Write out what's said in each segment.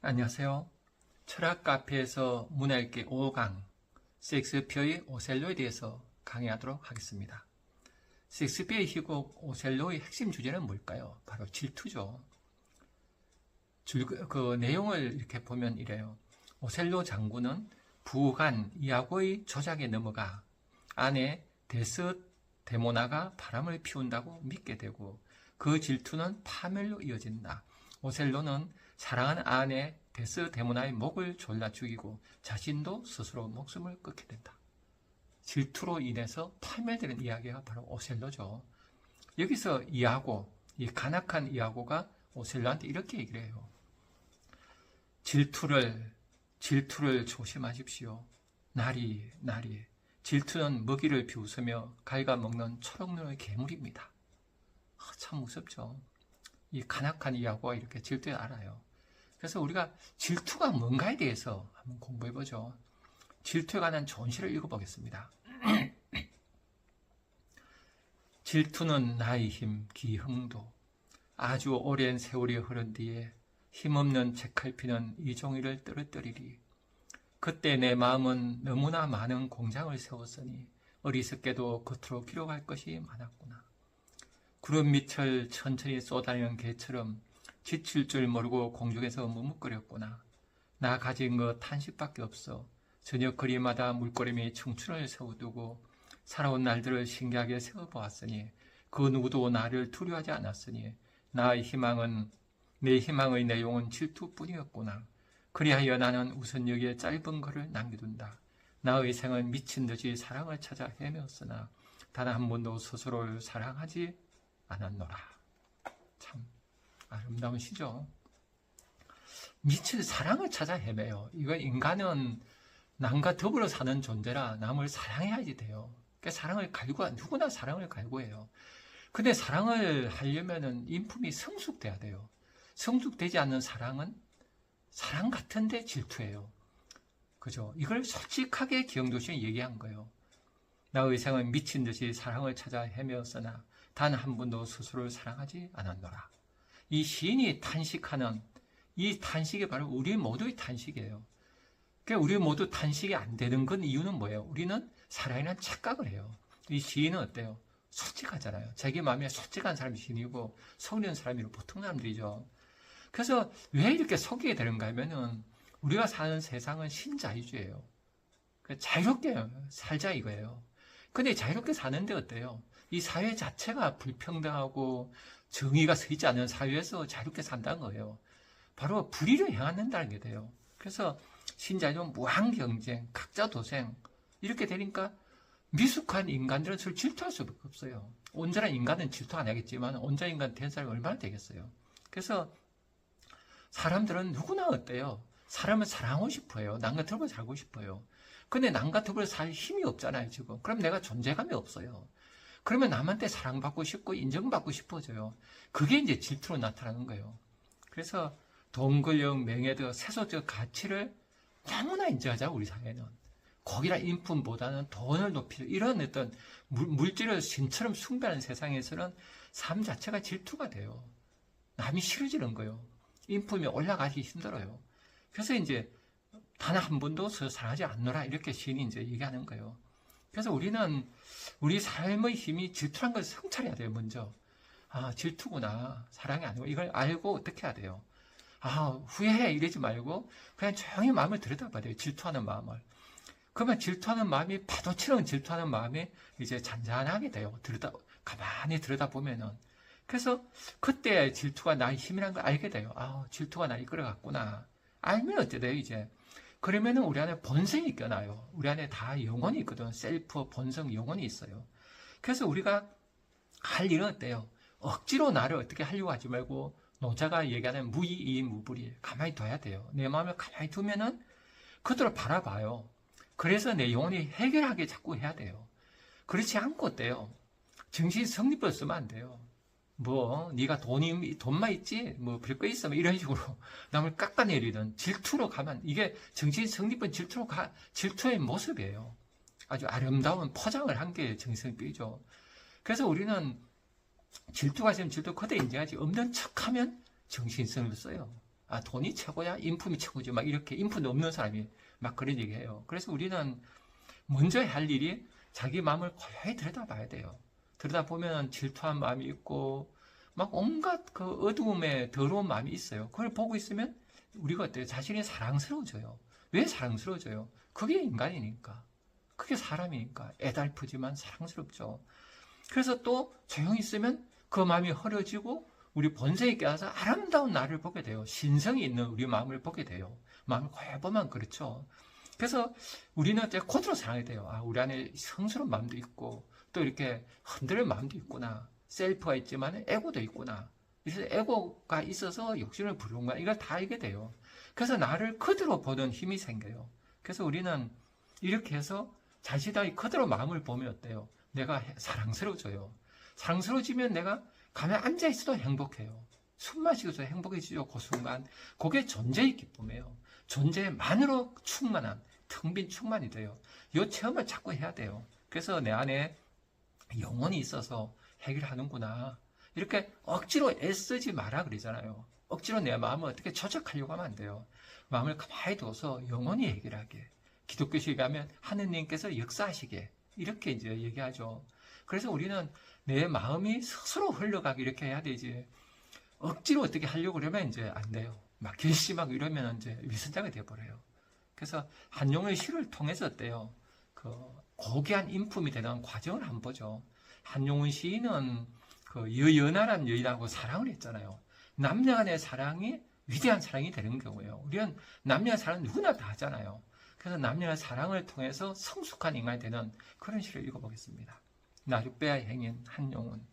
안녕하세요. 철학 카페에서 문화읽기 5강 셰익스피어의 오셀로에 대해서 강의하도록 하겠습니다. 셰익스피어의 희곡 오셀로의 핵심 주제는 뭘까요? 바로 질투죠. 그 내용을 이렇게 보면 이래요. 오셀로 장군은 부관 이아고의 조작에 넘어가 아내 데스데모나가 바람을 피운다고 믿게 되고 그 질투는 파멸로 이어진다. 오셀로는 사랑하는 아내 데스데모나의 목을 졸라 죽이고 자신도 스스로 목숨을 끊게 된다. 질투로 인해서 파멸되는 이야기가 바로 오셀로죠. 여기서 이아고, 이 간악한 이아고가 오셀로한테 이렇게 얘기를 해요. 질투를 조심하십시오. 나리 질투는 먹이를 비웃으며 갉아먹는 초록눈의 괴물입니다. 참 무섭죠. 이 간악한 이아고가 이렇게 질투를 알아요. 그래서 우리가 질투가 뭔가에 대해서 한번 공부해보죠. 질투에 관한 전시를 읽어보겠습니다. 질투는 나의 힘, 기흥도. 아주 오랜 세월이 흐른 뒤에 힘없는 책갈피는 이 종이를 떨어뜨리리. 그때 내 마음은 너무나 많은 공장을 세웠으니 어리석게도 겉으로 기록할 것이 많았구나. 구름 밑을 천천히 쏘다니는 개처럼 지칠 줄 모르고 공중에서 머뭇거렸구나. 나 가진 것 탄식밖에 없어. 저녁 거리마다 물고름이 청춘을 세워두고 살아온 날들을 신기하게 세워보았으니 그 누구도 나를 두려워하지 않았으니 내 희망의 내용은 질투뿐이었구나. 그리하여 나는 우선 여기에 짧은 글을 남겨둔다. 나의 생은 미친 듯이 사랑을 찾아 헤매었으나 단 한 번도 스스로를 사랑하지 않았노라. 참 아름다운 시죠. 미친 사랑을 찾아 헤매요. 이거 인간은 남과 더불어 사는 존재라 남을 사랑해야지 돼요. 그러니까 누구나 사랑을 갈구해요. 근데 사랑을 하려면은 인품이 성숙돼야 돼요. 성숙되지 않는 사랑은 사랑 같은데 질투예요. 그죠? 이걸 솔직하게 기영도시는 얘기한 거예요. 나의 생은 미친 듯이 사랑을 찾아 헤매었으나 단 한 번도 스스로를 사랑하지 않았노라. 이 시인이 탄식하는 이 탄식이 바로 우리 모두의 탄식이에요. 그러니까 우리 모두 탄식이 안 되는 건 이유는 뭐예요? 우리는 사랑이란 착각을 해요. 이 시인은 어때요? 솔직하잖아요. 자기 마음에 솔직한 사람이 시인이고 속이는 사람이 보통 사람들이죠. 그래서 왜 이렇게 속이게 되는가 하면은 우리가 사는 세상은 신자유주의예요. 자유롭게 살자 이거예요. 근데 자유롭게 사는데 어때요? 이 사회 자체가 불평등하고 정의가 서있지 않은 사회에서 자유롭게 산다는 거예요. 바로 불의를 행한다는 게 돼요. 그래서 신자유는 무한 경쟁, 각자 도생 이렇게 되니까 미숙한 인간들은 서로 질투할 수밖에 없어요. 온전한 인간은 질투 안 하겠지만 온전한 인간 된 사람이 얼마나 되겠어요. 그래서 사람들은 누구나 어때요? 사람은 사랑하고 싶어요. 남과 더불어 살고 싶어요. 근데 남과 더불어 살 힘이 없잖아요, 지금. 그럼 내가 존재감이 없어요. 그러면 남한테 사랑받고 싶고 인정받고 싶어져요. 그게 이제 질투로 나타나는 거예요. 그래서 돈, 권력, 명예 등 세속적 가치를 너무나 인정하자, 우리 사회는. 거기라 인품보다는 돈을 높이려 이런 어떤 물질을 신처럼 숭배하는 세상에서는 삶 자체가 질투가 돼요. 남이 싫어지는 거예요. 인품이 올라가기 힘들어요. 그래서 이제 단 한 번도 사랑하지 않노라 이렇게 시인이 이제 얘기하는 거예요. 그래서 우리는 우리 삶의 힘이 질투란 걸 성찰해야 돼요. 먼저 질투구나, 사랑이 아니고 이걸 알고 어떻게 해야 돼요? 후회해 이러지 말고 그냥 조용히 마음을 들여다봐야 돼요. 질투하는 마음을. 그러면 질투하는 마음이 파도처럼 질투하는 마음이 이제 잔잔하게 돼요. 가만히 들여다보면은. 그래서 그때 질투가 나의 힘이라는 걸 알게 돼요. 질투가 나 이끌어갔구나. 알면 어때 돼요, 이제? 그러면은 우리 안에 본성이 껴나요. 우리 안에 다 영혼이 있거든. 셀프, 본성, 영혼이 있어요. 그래서 우리가 할 일은 어때요? 억지로 나를 어떻게 하려고 하지 말고 노자가 얘기하는 무이이무불이 가만히 둬야 돼요. 내 마음을 가만히 두면은 그대로 바라봐요. 그래서 내 영혼이 해결하게 자꾸 해야 돼요. 그렇지 않고 어때요? 정신 성립을 쓰면 안 돼요. 네가 돈만 있지? 별거 있어? 이런 식으로 남을 깎아내리는 질투로 가면 이게 정신 성립은 질투의 모습이에요. 아주 아름다운 포장을 한 게 정신성립이죠. 그래서 우리는 질투가 있으면 질투 그대로 인정하지 없는 척하면 정신성립을 써요. 돈이 최고야? 인품이 최고지? 막 이렇게 인품도 없는 사람이 막 그런 얘기해요. 그래서 우리는 먼저 할 일이 자기 마음을 고요히 들여다봐야 돼요. 들여다보면 질투한 마음이 있고 막 온갖 그 어두움에 더러운 마음이 있어요. 그걸 보고 있으면 우리가 어때요? 자신이 사랑스러워져요. 왜 사랑스러워져요? 그게 인간이니까. 그게 사람이니까. 애달프지만 사랑스럽죠. 그래서 또 조용히 있으면 그 마음이 흐려지고 우리 본성이 깨어서 아름다운 나를 보게 돼요. 신성이 있는 우리 마음을 보게 돼요. 마음을 고요 보면 그렇죠. 그래서 우리는 겉으로 사랑해야 돼요. 우리 안에 성스러운 마음도 있고 또 이렇게 흔들릴 마음도 있구나. 셀프가 있지만 에고도 있구나. 그래서 에고가 있어서 욕심을 부르는 거야. 이걸 다 알게 돼요. 그래서 나를 그대로 보는 힘이 생겨요. 그래서 우리는 이렇게 해서 자신의 그대로 마음을 보면 어때요? 내가 사랑스러워져요. 사랑스러워지면 내가 가만히 앉아있어도 행복해요. 숨 마시고도 행복해지죠. 그 순간. 그게 존재의 기쁨이에요. 존재만으로 충만한, 텅 빈 충만이 돼요. 이 체험을 자꾸 해야 돼요. 그래서 내 안에 영혼이 있어서 해결하는구나. 이렇게 억지로 애쓰지 마라 그러잖아요. 억지로 내 마음을 어떻게 조작하려고 하면 안 돼요. 마음을 가만히 둬서 영혼이 해결하게. 기독교식에 가면 하느님께서 역사하시게. 이렇게 이제 얘기하죠. 그래서 우리는 내 마음이 스스로 흘러가게 이렇게 해야 되지. 억지로 어떻게 하려고 그러면 이제 안 돼요. 막 결심하고 이러면 이제 위선자가 돼버려요. 그래서 한용의 시를 통해서 어때요? 그 고귀한 인품이 되는 과정을 한번 보죠. 한용운 시인은 그 여연하란 여인하고 사랑을 했잖아요. 남녀 간의 사랑이 위대한 사랑이 되는 경우예요. 우리는 남녀 사랑 누구나 다 하잖아요. 그래서 남녀의 사랑을 통해서 성숙한 인간이 되는 그런 시를 읽어보겠습니다. 나룻배의 행인 한용운.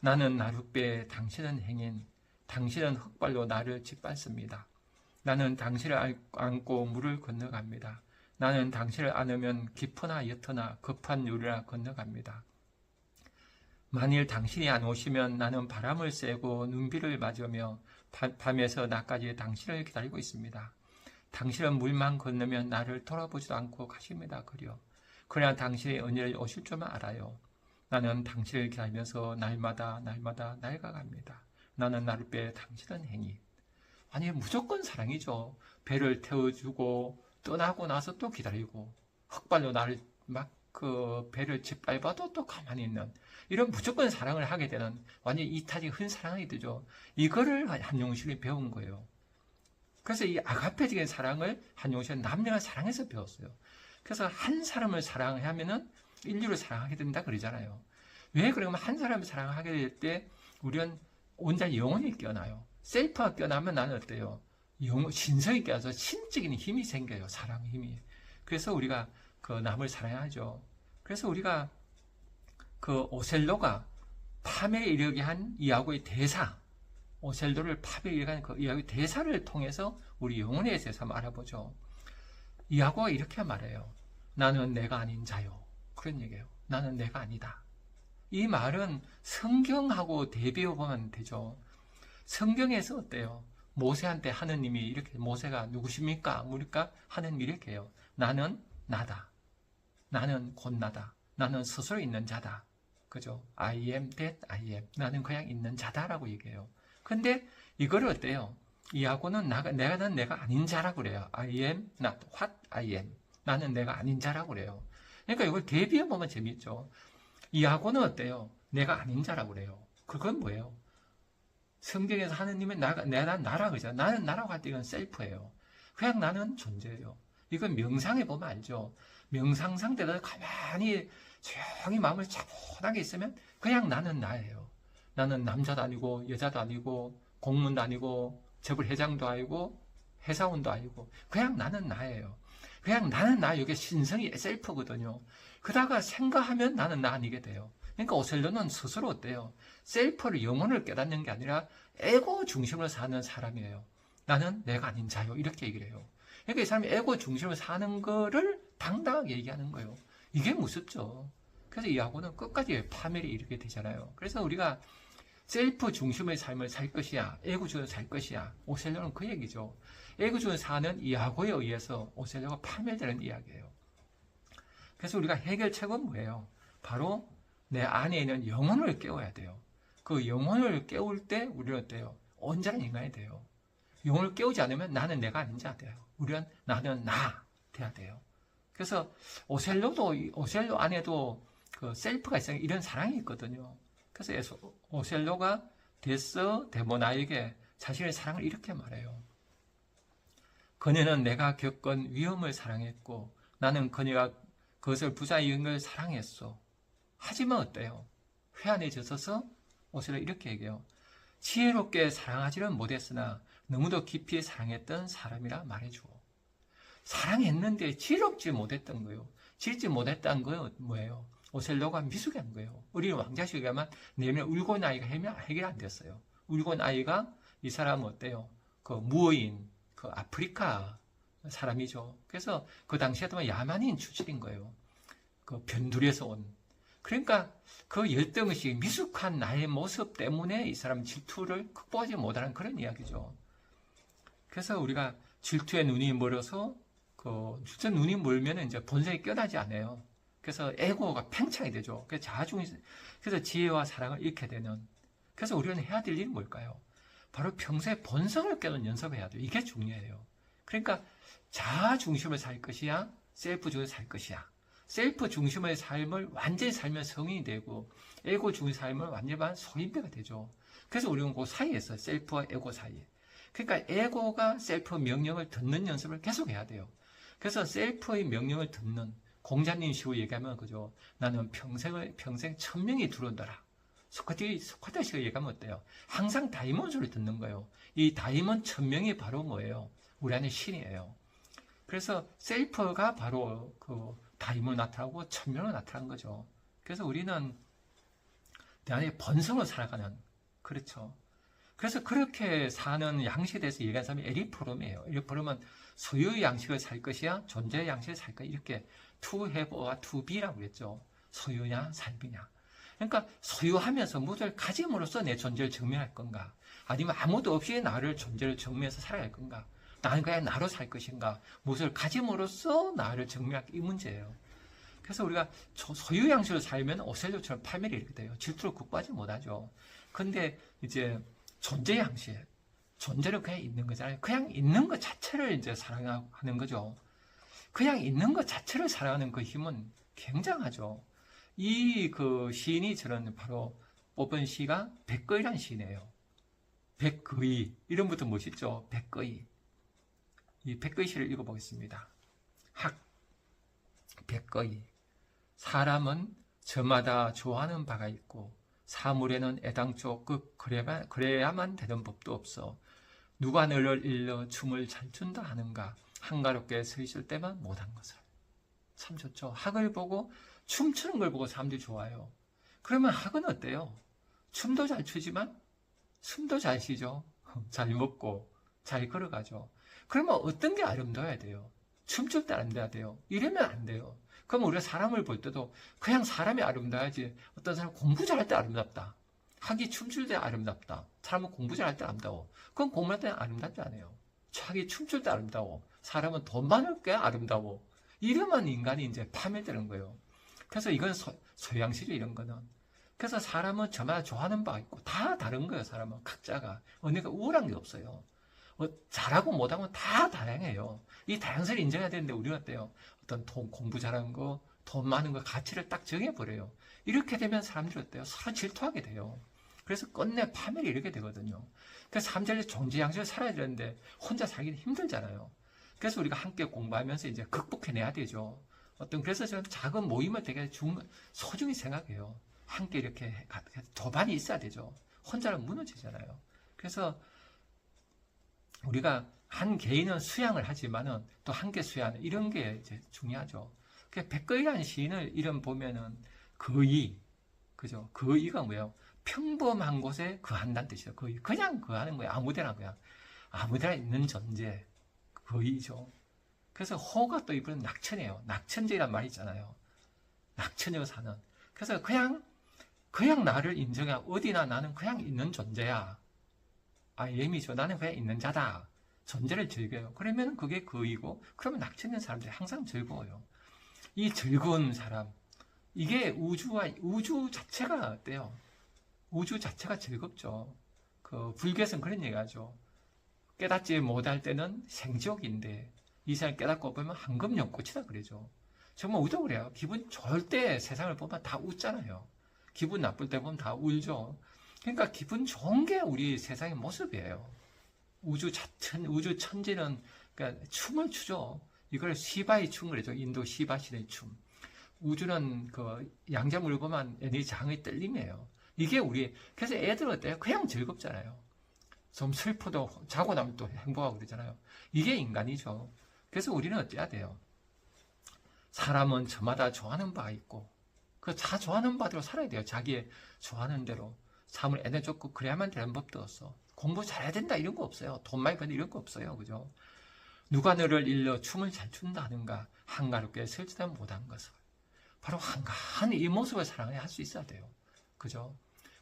나는 나룻배, 당신은 행인. 당신은 흙발로 나를 짓밟습니다. 나는 당신을 안고 물을 건너갑니다. 나는 당신을 안으면 깊으나 옅으나 급한 요리라 건너갑니다. 만일 당신이 안 오시면 나는 바람을 쐬고 눈비를 맞으며 밤에서 낮까지 당신을 기다리고 있습니다. 당신은 물만 건너면 나를 돌아보지도 않고 가십니다. 그러나 당신의 은혜를 오실 줄만 알아요. 나는 당신을 기다리면서 날마다 낡아갑니다. 나는 나룻배, 당신은 행인. 아니 무조건 사랑이죠. 배를 태워주고 떠나고 나서 또 기다리고 흙발로 나를 막 그 배를 짓밟아도 또 가만히 있는 이런 무조건 사랑을 하게 되는 완전히 이타적 흔사랑이 되죠. 이거를 한용실이 배운 거예요. 그래서 이 아가페적인 사랑을 한용실은 남녀가 사랑해서 배웠어요. 그래서 한 사람을 사랑하면은 인류를 사랑하게 된다 그러잖아요. 왜 그러면 한 사람을 사랑하게 될 때 우리는 온전히 영혼이 깨어나요. 셀프가 깨어나면 나는 어때요? 신성이 깨어서 신적인 힘이 생겨요. 사랑 힘이. 그래서 우리가 그 남을 사랑하죠. 그래서 우리가 그 오셀로가 파멸에 이르게 한 이하고의 대사, 오셀로를 파멸에 이르게 한 그 이하고의 대사를 통해서 우리 영혼에 대해서 한번 알아보죠. 이하고가 이렇게 말해요. 나는 내가 아닌 자요. 그런 얘기예요. 나는 내가 아니다. 이 말은 성경하고 대비해 보면 되죠. 성경에서 어때요? 모세한테 하느님이 이렇게 모세가 누구십니까? 물으니까 하느님이 이렇게 해요. 나는 나다. 나는 곧 나다. 나는 스스로 있는 자다. 그죠? I am that I am. 나는 그냥 있는 자다라고 얘기해요. 근데 이거를 어때요? 이하고는 내가 아닌 자라고 그래요. I am not what I am. 나는 내가 아닌 자라고 그래요. 그러니까 이걸 대비해 보면 재밌죠. 이하고는 어때요? 내가 아닌 자라고 그래요. 그건 뭐예요? 성경에서 하느님은 내가 나라 그러죠. 나는 나라고 할 때 이건 셀프예요. 그냥 나는 존재예요. 이건 명상해 보면 알죠. 명상 상태에서 가만히 조용히 마음을 차분하게 있으면 그냥 나는 나예요. 나는 남자도 아니고 여자도 아니고 공무원도 아니고 재벌 회장도 아니고 회사원도 아니고 그냥 나는 나예요. 그냥 나는 나. 이게 신성이 셀프거든요. 그러다가 생각하면 나는 나 아니게 돼요. 그러니까 오셀로는 스스로 어때요? 셀프를 영혼을 깨닫는 게 아니라 에고 중심으로 사는 사람이에요. 나는 내가 아닌 자요. 이렇게 얘기를 해요. 그러니까 이 사람이 에고 중심으로 사는 거를 당당하게 얘기하는 거예요. 이게 무섭죠. 그래서 이하고는 끝까지 파멸에 이르게 되잖아요. 그래서 우리가 셀프 중심의 삶을 살 것이야. 에고 중심으로 살 것이야. 오셀로는 그 얘기죠. 에고 중심으로 사는 이하고에 의해서 오셀로가 파멸되는 이야기예요. 그래서 우리가 해결책은 뭐예요? 바로 내 안에 있는 영혼을 깨워야 돼요. 그 영혼을 깨울 때 우리는 어때요? 온전한 인간이 돼요. 영혼을 깨우지 않으면 나는 내가 아닌 자 돼요. 우리는 나는 나 돼야 돼요. 그래서 오셀로 안에도 그 셀프가 있어요. 이런 사랑이 있거든요. 그래서 오셀로가 데스데모나에게 자신의 사랑을 이렇게 말해요. 그녀는 내가 겪은 위험을 사랑했고 나는 그녀가 그것을 부자인 걸 사랑했어. 하지만 어때요? 회한해져서 오셀로 이렇게 얘기해요. 지혜롭게 사랑하지는 못했으나 너무도 깊이 사랑했던 사람이라 말해주오. 사랑했는데 지혜롭지 못했던 거예요. 지혜롭지 못했다는 건 뭐예요? 오셀로가 미숙한 거예요. 우리는 왕자식에 가면 내면 울고 나이가 해결 안 됐어요. 울고 나이가 이 사람은 어때요? 그 무어인, 그 아프리카 사람이죠. 그래서 그 당시에도 야만인 출신인 거예요. 그 변두리에서 온. 그러니까 그 열등의식, 미숙한 나의 모습 때문에 이 사람 질투를 극복하지 못하는 그런 이야기죠. 그래서 우리가 질투에 눈이 멀어서 질투에 눈이 멀면 이제 본성이 깨어나지 않아요. 그래서 에고가 팽창이 되죠. 그래서 지혜와 사랑을 잃게 되는. 그래서 우리는 해야 될 일은 뭘까요? 바로 평소에 본성을 깨우는 연습을 해야 돼요. 이게 중요해요. 그러니까 자아 중심을 살 것이야, 셀프 중심을 살 것이야. 셀프 중심의 삶을 완전히 살면 성인이 되고 에고 중심의 삶을 완전한 소인배가 되죠. 그래서 우리는 그 사이에 있어요. 셀프와 에고 사이에. 그러니까 에고가 셀프 명령을 듣는 연습을 계속 해야 돼요. 그래서 셀프의 명령을 듣는 공자님 식으로 얘기하면 그죠. 나는 평생 천명이 들어온다라. 소크라테스가 얘기하면 어때요? 항상 다이몬 소리 듣는 거예요. 이 다이몬 천명이 바로 뭐예요? 우리 안에 신이에요. 그래서 셀프가 바로 그 다이몬 나타나고 천명으로 나타난 거죠. 그래서 우리는 내 안에 본성으로 살아가는, 그렇죠. 그래서 그렇게 사는 양식에 대해서 얘기한 사람이 에릭 프롬이에요. 에릭 프롬은 소유의 양식을 살 것이야, 존재의 양식을 살 것이야. 이렇게 to have와 to be라고 그랬죠. 소유냐, 삶이냐. 그러니까 소유하면서 무엇을 가짐으로써 내 존재를 증명할 건가? 아니면 아무도 없이 나를 존재를 증명해서 살아갈 건가? 나는 그냥 나로 살 것인가? 무엇을 가짐으로써 나를 증명할 이 문제예요. 그래서 우리가 소유 양식으로 살면 오셀로처럼 파멸이 이렇게 돼요. 질투를 극복하지 못하죠. 근데 이제 존재 양식, 존재를 그냥 있는 거잖아요. 그냥 있는 것 자체를 이제 사랑하는 거죠. 그냥 있는 것 자체를 사랑하는 그 힘은 굉장하죠. 그 시인이 저는 바로 뽑은 시가 백거이라는 시인이에요. 백거이. 이름부터 멋있죠? 백거이. 이 백거이 시를 읽어보겠습니다. 백거이. 사람은 저마다 좋아하는 바가 있고 사물에는 애당초 그래야만 되는 법도 없어. 누가 너를 일러 춤을 잘 춘다 하는가? 한가롭게 서 있을 때만 못한 것을. 참 좋죠. 학을 보고 춤추는 걸 보고 사람들이 좋아요. 그러면 학은 어때요? 춤도 잘 추지만 숨도 잘 쉬죠. 잘 먹고 잘 걸어가죠. 그러면 어떤 게 아름다워야 돼요? 춤출 때 아름다워야 돼요. 이러면 안 돼요. 그럼 우리가 사람을 볼 때도 그냥 사람이 아름다워야지. 어떤 사람 공부 잘할 때 아름답다. 학이 춤출 때 아름답다. 사람은 공부 잘할 때 아름다워. 그건 공부할 때 아름답지 않아요. 학이 춤출 때 아름다워. 사람은 돈 많을 때 아름다워. 이러면 인간이 이제 파멸되는 거예요. 그래서 이건 소양시죠, 이런 거는. 그래서 사람은 저마다 좋아하는 바가 있고 다 다른 거예요, 사람은. 각자가. 어느가 우월한 게 없어요. 잘하고 못하고 다 다양해요. 이 다양성을 인정해야 되는데 우리가 어때요? 어떤 공부 잘하는 거, 돈 많은 거 가치를 딱 정해버려요. 이렇게 되면 사람들이 어때요? 서로 질투하게 돼요. 그래서 끝내 파멸이 이렇게 되거든요. 그래서 사람들이 존재 양식을 살아야 되는데 혼자 살기는 힘들잖아요. 그래서 우리가 함께 공부하면서 이제 극복해내야 되죠. 그래서 저는 작은 모임을 되게 소중히 생각해요. 함께 이렇게 도반이 있어야 되죠. 혼자는 무너지잖아요. 그래서 우리가 한 개인은 수양을 하지만은 또 함께 수양하는 이런 게 이제 중요하죠. 백거이라는 시인을 이름 보면은 거의, 그죠? 거의가 뭐예요? 평범한 곳에 거한다는 뜻이죠. 거의. 그냥 거하는 거예요. 아무데나 그냥. 아무데나 있는 존재. 거의죠. 그래서 호가 또 이번엔 낙천이에요. 낙천제란 말이 있잖아요. 낙천으로 사는. 그래서 그냥 나를 인정해. 어디나 나는 그냥 있는 존재야. 예미죠. 나는 그냥 있는 자다. 존재를 즐겨요. 그러면 그게 거이고, 그러면 낙천 있는 사람들이 항상 즐거워요. 이 즐거운 사람. 이게 우주 자체가 어때요? 우주 자체가 즐겁죠. 불교에서는 그런 얘기 하죠. 깨닫지 못할 때는 생지옥인데 이 세상 깨닫고 보면 황금연꽃이다 그러죠. 정말 우도 그래요. 기분 좋을 때 세상을 보면 다 웃잖아요. 기분 나쁠 때 보면 다 울죠. 그러니까 기분 좋은 게 우리 세상의 모습이에요. 우주 천지는 그러니까 춤을 추죠. 이걸 시바의 춤 그러죠. 인도 시바 시대의 춤. 우주는 그 양자물을 보면 애들이 장의 떨림이에요. 이게 그래서 애들은 어때요? 그냥 즐겁잖아요. 좀 슬퍼도 자고 나면 또 행복하고 그러잖아요. 이게 인간이죠. 그래서 우리는 어때야 돼요? 사람은 저마다 좋아하는 바가 있고, 자 좋아하는 바대로 살아야 돼요. 자기의 좋아하는 대로. 삶을 애내 쫓고 그래야만 되는 법도 없어. 공부 잘해야 된다 이런 거 없어요. 돈 많이 버는 이런 거 없어요. 그죠? 누가 너를 일러 춤을 잘 춘다 하는가? 한가롭게 설치다 못한 것을. 바로 한가한 이 모습을 사랑해야 할 수 있어야 돼요. 그죠?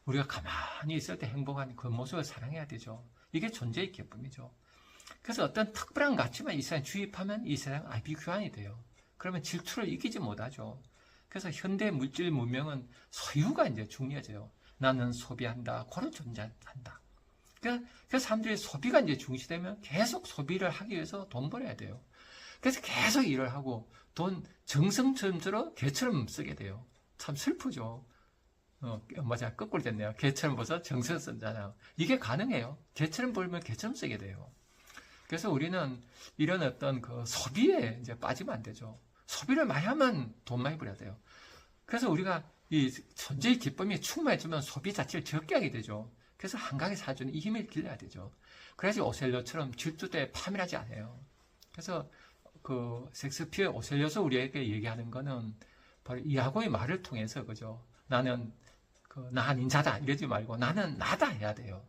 우리가 가만히 있을 때 행복한 그 모습을 사랑해야 되죠. 이게 존재의 기쁨이죠. 그래서 어떤 특별한 가치만 이 세상에 주입하면 이 세상 아비규환이 돼요. 그러면 질투를 이기지 못하죠. 그래서 현대 물질 문명은 소유가 이제 중요해져요. 나는 소비한다. 그런 존재한다. 그래서 사람들이 소비가 이제 중시되면 계속 소비를 하기 위해서 돈 벌어야 돼요. 그래서 계속 일을 하고 돈 정성처럼 들어 개처럼 쓰게 돼요. 참 슬프죠. 맞아. 거꾸로 됐네요. 개처럼 벌어서 정성 쓰잖아요. 이게 가능해요. 개처럼 벌면 개처럼 쓰게 돼요. 그래서 우리는 이런 어떤 그 소비에 이제 빠지면 안 되죠. 소비를 많이 하면 돈 많이 벌어야 돼요. 그래서 우리가 이 존재의 기쁨이 충만해지면 소비 자체를 적게 하게 되죠. 그래서 한강에 사주는 이 힘을 길러야 되죠. 그래야지 오셀로처럼 질투 때 파멸하지 않아요. 그래서 그 섹스피어 오셀로서 우리에게 얘기하는 거는 바로 이하고의 말을 통해서 그죠. 나는 나 아닌 자다 이러지 말고 나는 나다 해야 돼요.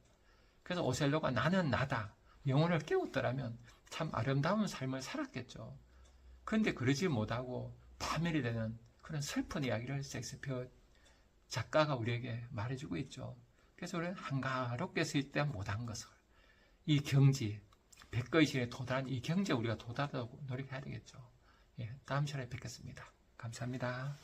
그래서 오셀로가 나는 나다 영혼을 깨웠더라면 참 아름다운 삶을 살았겠죠. 그런데 그러지 못하고 파멸이 되는 그런 슬픈 이야기를 섹스피어 작가가 우리에게 말해주고 있죠. 그래서 우리는 한가롭게 쓸 때 못한 것을 이 경지 백거의 신에 도달한 이 경지에 우리가 도달하도록 노력해야 되겠죠. 예, 다음 시간에 뵙겠습니다. 감사합니다.